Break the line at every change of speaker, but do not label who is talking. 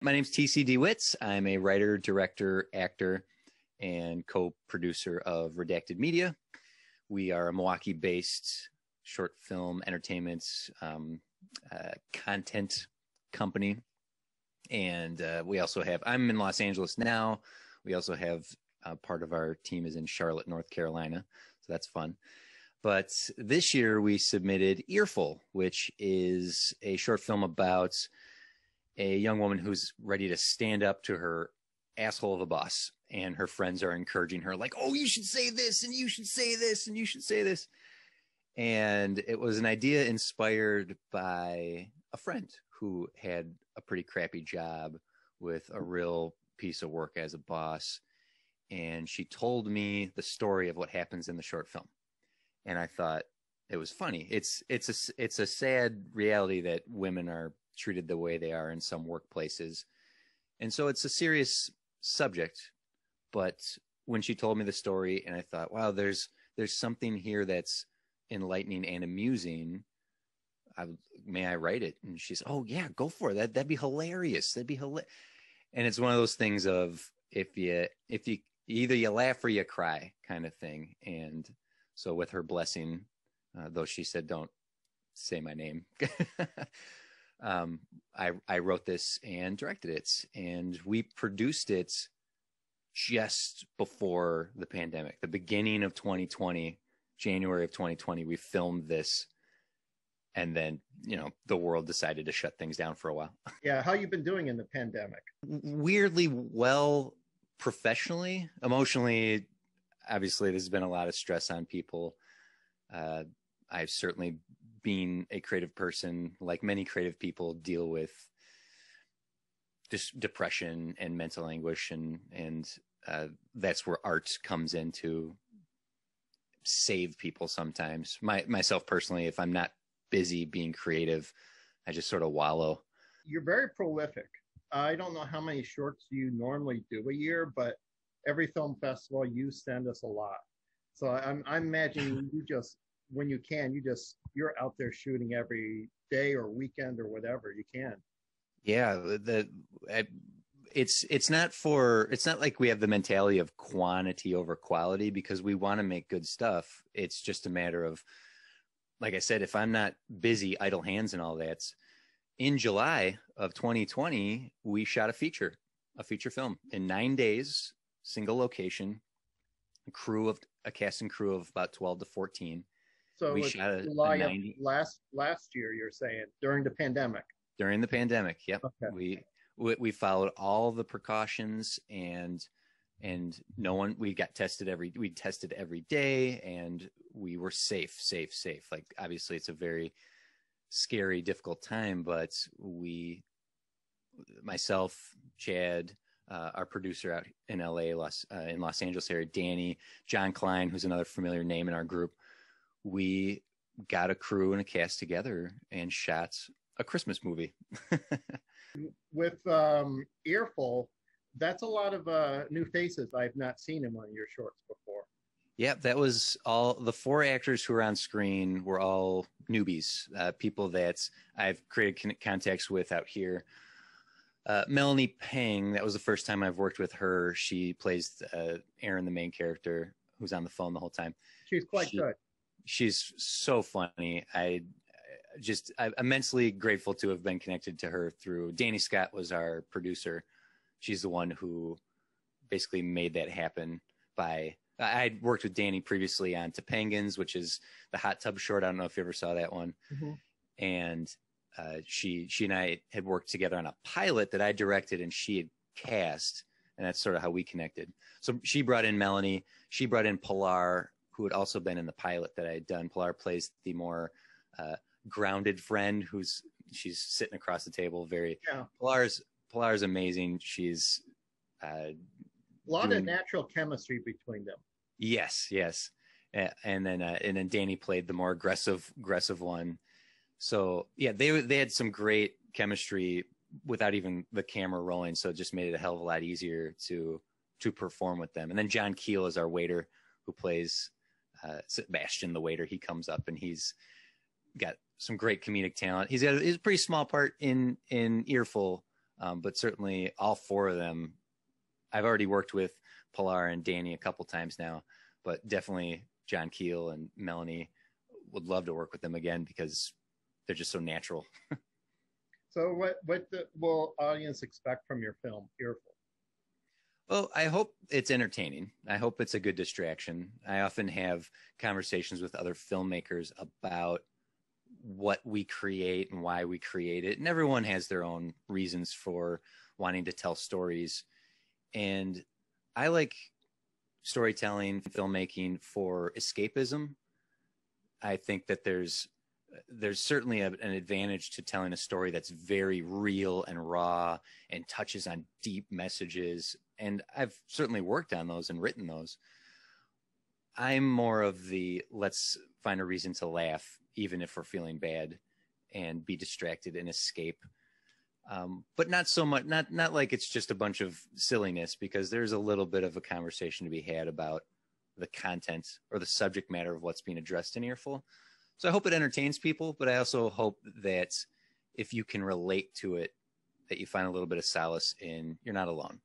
My name's TC DeWitt. I'm a writer, director, actor, and co-producer of Redacted Media. We are a Milwaukee-based short film entertainment content company. And we also have, I'm in Los Angeles now. We also have part of our team is in Charlotte, North Carolina. So that's fun. But this year we submitted Earful, which is a short film about a young woman who's ready to stand up to her asshole of a boss. And her friends are encouraging her like, oh, you should say this and you should say this and you should say this. And it was an idea inspired by a friend who had a pretty crappy job with a real piece of work as a boss. And she told me the story of what happens in the short film. And I thought it was funny. It's a sad reality that women are treated the way they are in some workplaces. And so it's a serious subject. But when she told me the story and I thought, wow, there's something here that's enlightening and amusing. May I write it? And she said, oh yeah, go for it. That'd be hilarious. That'd be hilarious. And it's one of those things of if you either you laugh or you cry kind of thing. And so with her blessing, though she said, don't say my name, I wrote this and directed it, and we produced it just before the pandemic, the beginning of 2020, January of 2020, we filmed this. And then, the world decided to shut things down for a while.
Yeah. How you been doing in the pandemic?
Weirdly well, professionally. Emotionally, obviously, there's been a lot of stress on people. I've certainly been a creative person, like many creative people, deal with just depression and mental anguish. And that's where art comes in to save people sometimes. Myself personally, if I'm not busy being creative, I just sort of wallow.
You're very prolific. I don't know how many shorts you normally do a year, but every film festival you send us a lot. So I'm imagining you just, when you can, you're out there shooting every day or weekend or whatever you can.
Yeah, it's not like we have the mentality of quantity over quality, because we want to make good stuff. It's just a matter of, like I said, if I'm not busy, idle hands and all that. In July of 2020, we shot a feature film in 9 days, single location, a cast and crew of about 12 to 14.
So
we shot
July of last year, you're saying, during the pandemic.
During the pandemic, yep.
Okay.
We followed all the precautions, and we tested every day, and we were safe. Like, obviously it's a very scary, difficult time, but myself, Chad, our producer out in LA, in Los Angeles area, Danny, John Klein, who's another familiar name in our group, we got a crew and a cast together and shot a Christmas movie.
With Earful, that's a lot of new faces I've not seen in one of your shorts before.
Yeah, that was all. The 4 actors who were on screen were all newbies, people that I've created contacts with out here. Melanie Pang, that was the first time I've worked with her. She plays Erin, the main character, who's on the phone the whole time.
She's quite good.
She's so funny. I'm immensely grateful to have been connected to her through Danny Scott was our producer. She's the one who basically made that happen. I'd worked with Danny previously on Topangans, which is the hot tub short. I don't know if you ever saw that one. Mm-hmm. And she and I had worked together on a pilot that I directed and she had cast, and that's sort of how we connected. So she brought in Melanie. She brought in Pilar, who had also been in the pilot that I had done. Pilar plays the more grounded friend she's sitting across the table. Pilar's amazing. She's a
lot of natural chemistry between them.
Yes. And then Danny played the more aggressive one. So yeah, they had some great chemistry without even the camera rolling. So it just made it a hell of a lot easier to perform with them. And then John Keel is our waiter, who plays Sebastian, the waiter. He comes up and he's got some great comedic talent. He's a pretty small part in Earful, But certainly all four of them, I've already worked with Pilar and Danny a couple times now, but definitely John Keel and Melanie, would love to work with them again because they're just so natural.
So what will audience expect from your film, Earful?
Well, I hope it's entertaining. I hope it's a good distraction. I often have conversations with other filmmakers about what we create and why we create it. And everyone has their own reasons for wanting to tell stories. And I like storytelling, filmmaking for escapism. I think that there's certainly an advantage to telling a story that's very real and raw and touches on deep messages. And I've certainly worked on those and written those. I'm more of the let's find a reason to laugh, even if we're feeling bad, and be distracted and escape. But not so much, not like it's just a bunch of silliness, because there's a little bit of a conversation to be had about the content or the subject matter of what's being addressed in Earful. So I hope it entertains people, but I also hope that if you can relate to it, that you find a little bit of solace in you're not alone.